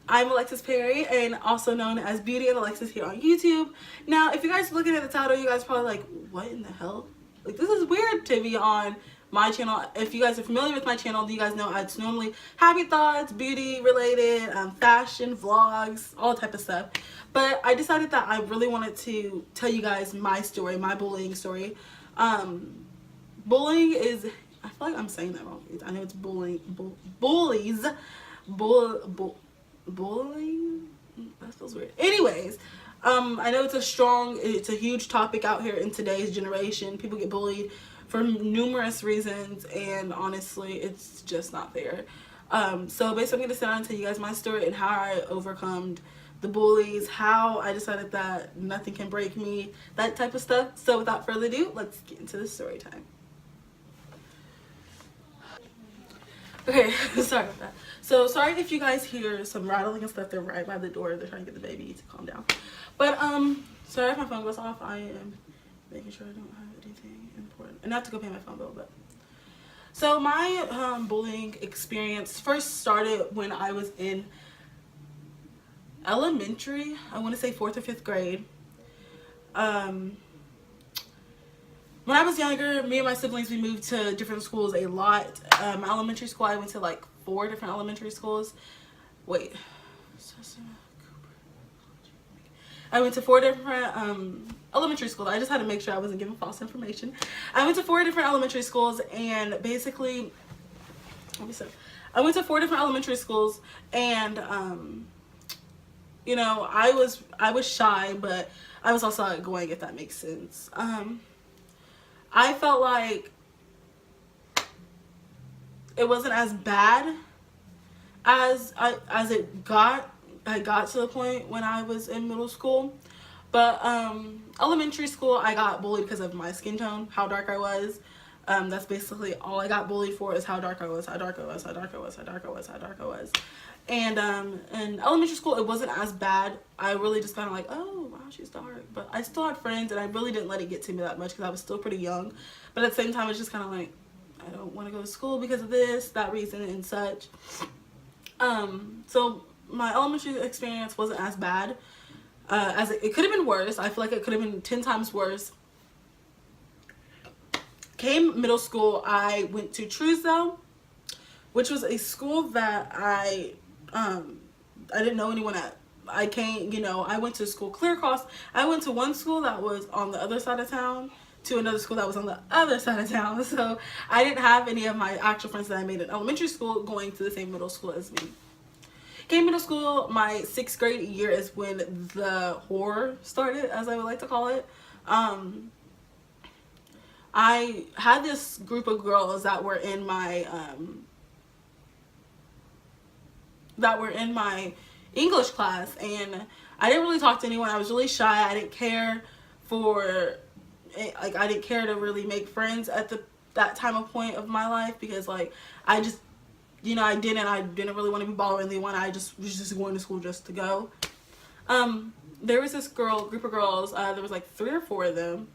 I'm Alexis Perry, and also known as Beauty and Alexis here on YouTube. Now, if you guys are looking at the title, you guys are probably like, what in the hell? Like, this is weird to be on my channel. If you guys are familiar with my channel, you guys know it's normally happy thoughts, beauty related, fashion, vlogs, all type of stuff. But I decided that I really wanted to tell you guys my story, my bullying story. Bullying is, I feel like I'm saying that wrong. I know it's bullying, bullies, bullying, that feels weird. Anyways, I know it's a huge topic out here in today's generation. People get bullied for numerous reasons, and honestly, it's just not fair. So basically, I'm gonna sit down and tell you guys my story and how I overcome the bullies, how I decided that nothing can break me, that type of stuff. So without further ado, let's get into the story time. Okay, sorry about that. So sorry if you guys hear some rattling and stuff. They're right by the door. They're trying to get the baby to calm down. But sorry if my phone goes off. I am making sure I don't have anything important. And not to go pay my phone bill, but so my bullying experience first started when I was in elementary. I want to say 4th or 5th grade. When I was younger, me and my siblings, we moved to different schools a lot. Elementary school, I went to like 4 different elementary schools. Wait. I went to 4 different elementary schools. I just had to make sure I wasn't giving false information. I went to 4 different elementary schools, and basically, I went to 4 different elementary schools, and you know, I was shy, but I was also outgoing, if that makes sense. I felt like it wasn't as bad as it got. I got to the point when I was in middle school, but elementary school, I got bullied because of my skin tone, how dark I was. That's basically all I got bullied for, is how dark I was, how dark I was, how dark I was, how dark I was, how dark I was. And in elementary school, it wasn't as bad. I really just kind of like, oh wow, she's dark. But I still had friends, and I really didn't let it get to me that much because I was still pretty young. But at the same time, it's just kind of like, I don't want to go to school because of this, that reason, and such. So my elementary experience wasn't as bad as it could have been worse. I feel like it could have been 10 times worse. Came middle school, I went to Truesdale, which was a school that I didn't know anyone at. I went to school clear across. I went to one school that was on the other side of town to another school that was on the other side of town. So I didn't have any of my actual friends that I made in elementary school going to the same middle school as me. Came middle school, my 6th grade year is when the horror started, as I would like to call it. I had this group of girls that were in my English class, and I didn't really talk to anyone. I was really shy. I didn't care I didn't care to really make friends at that time of point of my life, because like I just, I didn't really want to be bothering anyone. I just was just going to school just to go. There was this group of girls, there was like 3 or 4 of them,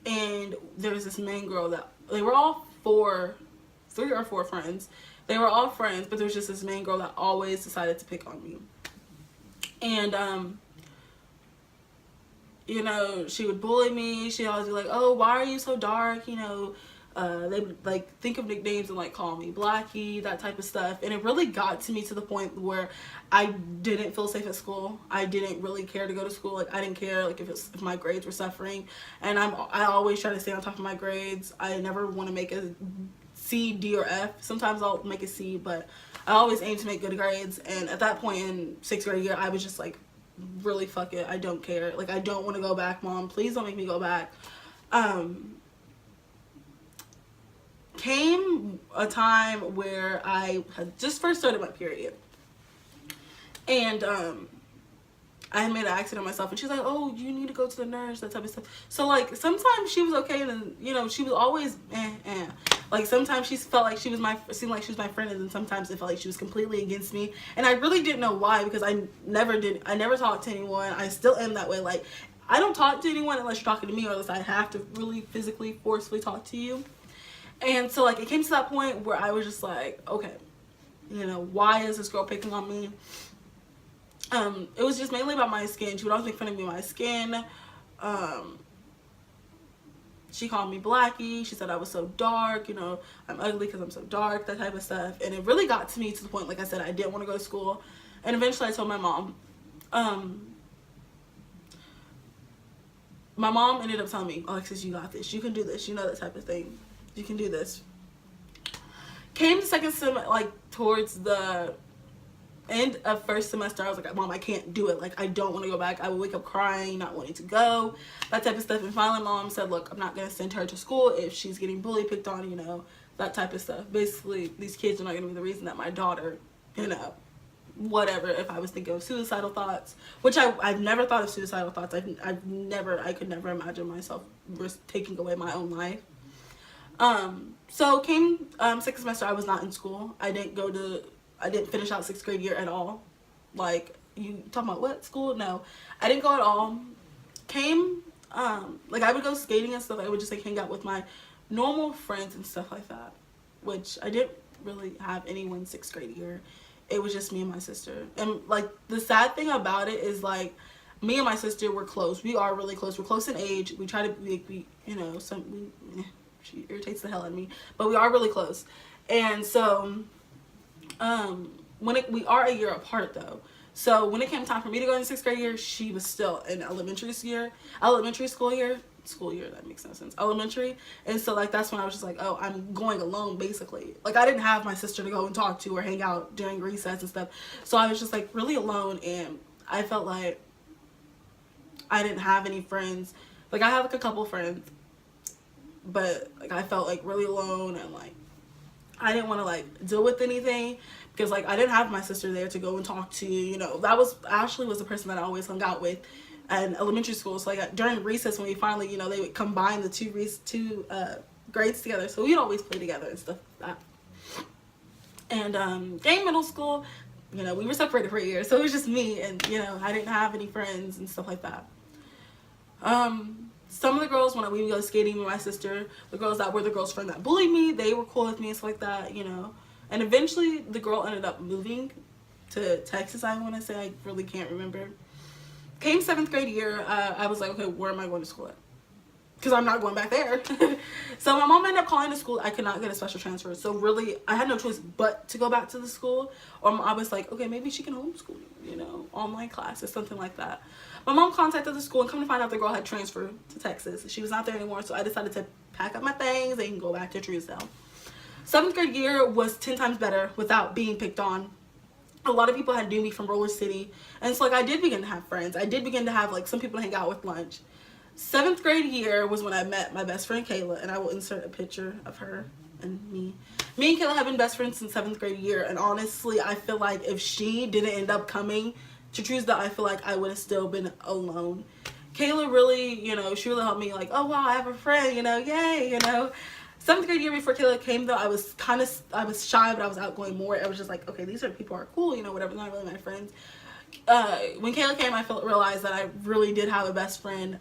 and there was this main girl that they were all 3 or 4 friends. They were all friends, but there was just this main girl that always decided to pick on me. And she would bully me. She'd always be like, oh, why are you so dark? They would like think of nicknames and like call me Blackie, that type of stuff. And it really got to me to the point where I didn't feel safe at school. I didn't really care to go to school. Like, I didn't care like if my grades were suffering. And I always try to stay on top of my grades. I never want to make a C, D, or F. Sometimes I'll make a C, but I always aim to make good grades. And at that point in 6th grade year, I was just like, really, fuck it, I don't care. Like, I don't want to go back, Mom, please don't make me go back. Came a time where I had just first started my period, and I made an accident on myself, and she's like, oh, you need to go to the nurse, that type of stuff. So like sometimes she was okay, and then she was always like sometimes she felt like seemed like she was my friend, and then sometimes it felt like she was completely against me, and I really didn't know why, because I never talked to anyone. I still am that way. Like, I don't talk to anyone unless you're talking to me, or unless I have to really physically forcefully talk to you. And so like it came to that point where I was just like, okay, why is this girl picking on me? It was just mainly about my skin. She would always make fun of me my skin. She called me Blackie. She said I was so dark, you know, I'm ugly because I'm so dark, that type of stuff. And it really got to me to the point, like I said, I didn't want to go to school. And eventually I told my mom. My mom ended up telling me, Alexis, you got this. You can do this. You know, that type of thing. You can do this. Came to second semester, like towards the end of first semester, I was like, Mom, I can't do it. Like, I don't want to go back. I would wake up crying, not wanting to go, that type of stuff. And finally, Mom said, look, I'm not going to send her to school if she's getting bullied, picked on, you know, that type of stuff. Basically, these kids are not going to be the reason that my daughter, you know, whatever. If I was thinking of suicidal thoughts, which I've never thought of suicidal thoughts. I could never imagine myself taking away my own life. So came second semester, I was not in school. I didn't finish out 6th grade year at all. Like, you talking about what, school? No, I didn't go at all. Came, like, I would go skating and stuff. I would just, like, hang out with my normal friends and stuff like that, which I didn't really have anyone 6th grade year. It was just me and my sister. And, like, the sad thing about it is, like, me and my sister were close. We are really close. We're close in age. We try to be, you know, she irritates the hell out of me, but we are really close. And so, we are a year apart though. So when it came time for me to go in 6th grade year, she was still in elementary school year, that makes no sense, elementary. And so, like, that's when I was just like, oh, I'm going alone, basically. Like, I didn't have my sister to go and talk to or hang out during recess and stuff. So I was just, like, really alone, and I felt like I didn't have any friends. Like, I have, like, a couple friends, but, like, I felt, like, really alone, and, like, I didn't want to, like, deal with anything because, like, I didn't have my sister there to go and talk to, you know. Ashley was the person that I always hung out with in elementary school. So, like, during recess, when we finally, you know, they would combine the two grades together. So we'd always play together and stuff like that. And in middle school, you know, we were separated for a year. So it was just me, and, you know, I didn't have any friends and stuff like that. Some of the girls, when we would go skating with my sister, the girls that were the girls' friend that bullied me, they were cool with me and stuff like that, you know. And eventually, the girl ended up moving to Texas, I want to say. I really can't remember. Came 7th grade year, I was like, okay, where am I going to school at? Because I'm not going back there. So my mom ended up calling the school. I could not get a special transfer. So really, I had no choice but to go back to the school. Or I was like, okay, maybe she can homeschool me, you know, online classes, something like that. My mom contacted the school, and come to find out the girl had transferred to Texas. She was not there anymore, so I decided to pack up my things and go back to Truesdale. 7th grade year was 10 times better without being picked on. A lot of people had knew me from Roller City. And so, like, I did begin to have friends. I did begin to have, like, some people to hang out with lunch. 7th grade year was when I met my best friend Kayla, and I will insert a picture of her and me. Me and Kayla have been best friends since 7th grade year, and honestly, I feel like if she didn't end up coming to Truesdale, I feel like I would have still been alone. Kayla really, you know, she really helped me, like, oh wow, I have a friend, you know, yay, you know. 7th grade year before Kayla came though, I was shy, but I was outgoing more. I was just like, okay, these people are cool, you know, whatever, not really my friends. When Kayla came, I realized that I really did have a best friend.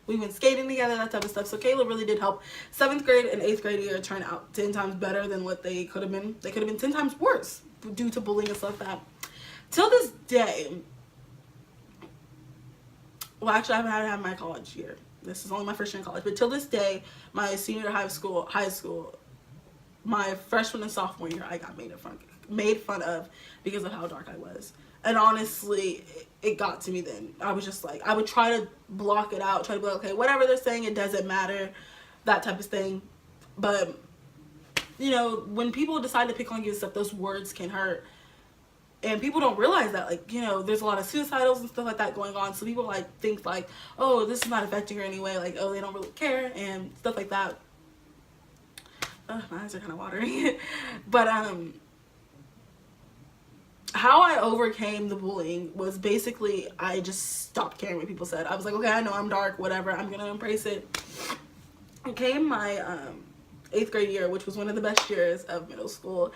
We went skating together, that type of stuff. So Kayla really did help 7th grade and 8th grade year turn out 10 times better than what they could have been. They could have been 10 times worse due to bullying and stuff like that. Till this day, well, actually, I haven't had my college year. This is only my first year in college. But till this day, my senior high school, my freshman and sophomore year, I got made fun of because of how dark I was. And honestly, it got to me then. I was just like, I would try to block it out, try to be like, okay, whatever they're saying, it doesn't matter, that type of thing. But, you know, when people decide to pick on you and stuff, those words can hurt. And people don't realize that, like, you know, there's a lot of suicidals and stuff like that going on. So people, like, think, like, oh, this is not affecting her anyway. Like, oh, they don't really care and stuff like that. My eyes are kind of watering. But, how I overcame the bullying was basically I just stopped caring what people said. I was like, okay, I know I'm dark, whatever. I'm going to embrace it. It came my 8th grade year, which was one of the best years of middle school.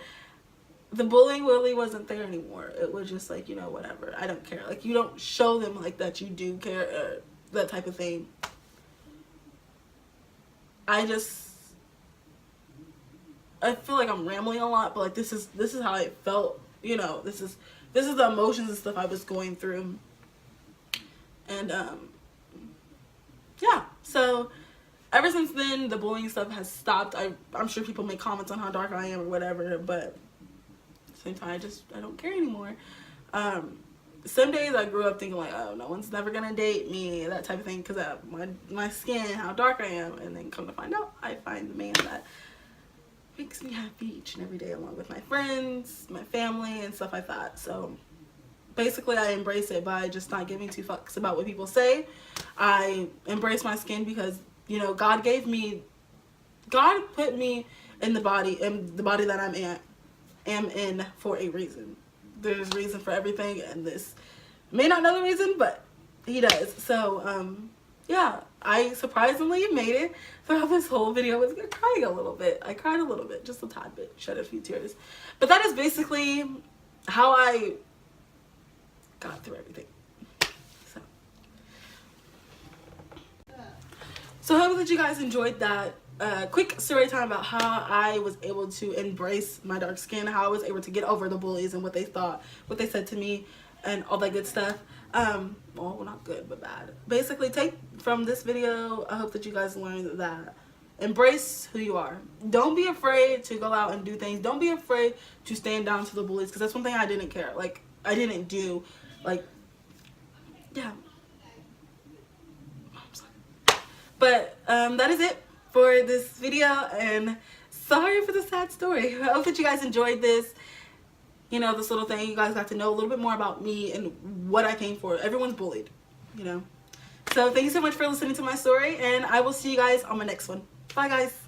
The bullying really wasn't there anymore. It was just like, you know, whatever. I don't care. Like, you don't show them like that you do care, or that type of thing. I feel like I'm rambling a lot, but like this is how it felt, you know, this is the emotions and stuff I was going through. And yeah, so ever since then the bullying stuff has stopped. I'm sure people make comments on how dark I am or whatever, but at the same time I don't care anymore. Some days I grew up thinking like, oh, no one's never gonna date me, that type of thing, because of my skin, how dark I am. And then come to find out, I find the man that makes me happy each and every day, along with my friends, my family, and stuff like that. So basically I embrace it by just not giving two fucks about what people say. I embrace my skin because, you know, God put me in the body that am in for a reason. There's reason for everything, and this may not know the reason, but he does. So yeah, I surprisingly made it throughout this whole video. I was crying a little bit. I cried a little bit, just a tad bit, shed a few tears. But that is basically how I got through everything. So I hope that you guys enjoyed that quick story time about how I was able to embrace my dark skin, how I was able to get over the bullies and what they thought, what they said to me, and all that good stuff. Well, not good, but bad. Basically, take from this video, I hope that you guys learned that embrace who you are. Don't be afraid to go out and do things. Don't be afraid to stand down to the bullies, because that's one thing I didn't care. Like, I didn't do. Like, yeah. I'm sorry. But that is it for this video, and sorry for the sad story. I hope that you guys enjoyed this. You know, this little thing. You guys got to know a little bit more about me and what I came for. Everyone's bullied, you know. So thank you so much for listening to my story, and I will see you guys on my next one. Bye, guys.